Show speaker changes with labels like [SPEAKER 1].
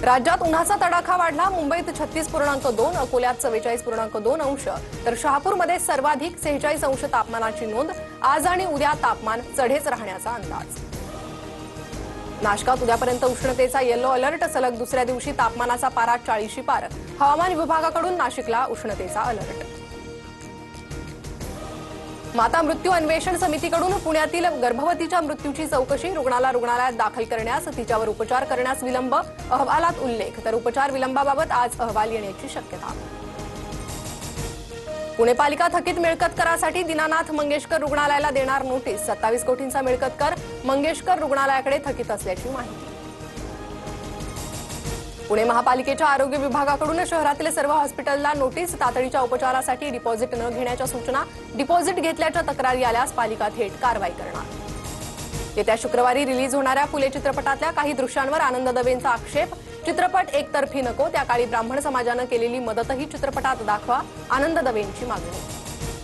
[SPEAKER 1] राज्यात उन्हाचा तडाखा वाढला। मुंबईत 36.2, अकोल्यात 44.2 अंश तर शहापूरमध्ये सर्वाधिक 46 अंश तापमानाची नोंद। आज आणि उद्या तापमान चढेच राहण्याचा अंदाज। नाशकात उद्यापर्यंत उष्णतेचा येलो अलर्ट। सलग दुसऱ्या दिवशी तापमानाचा पारा 40शी पार। हवामान विभागाकडून नाशिकला उष्णतेचा अलर्ट। माता मृत्यू अन्वेषण समितीकडून पुण्यातील गर्भवतीच्या मृत्यूची चौकशी। रुग्णालयात दाखल करण्यास, तिच्यावर उपचार करण्यास विलंब, अहवालात उल्लेख। तर उपचार विलंबाबाबत आज अहवाल येण्याची शक्यता। पुणे पालिका थकीत मिळकत करासाठी दीनानाथ मंगेशकर रुग्णालयाला देणार नोटीस। 27 कोटींचा मिळकत कर मंगेशकर रुग्णालयाकडे थकीत असल्याची माहिती। पुणे महापालिकेच्या आरोग्य विभागाकडून शहरातील सर्व हॉस्पिटलला नोटीस। तातडीच्या उपचारासाठी डिपॉझिट न घेण्याच्या सूचना। डिपॉझिट घेतल्याच्या तक्रारी आल्यास पालिका थेट कारवाई करणार। येत्या शुक्रवारी रिलीज होणाऱ्या फुले चित्रपटातल्या काही दृश्यांवर आनंद दवेंचा आक्षेप। चित्रपट एकतर्फी नको, त्या काळी ब्राह्मण समाजानं केलेली मदतही चित्रपटात दाखवा, आनंद दवेंची मागणी।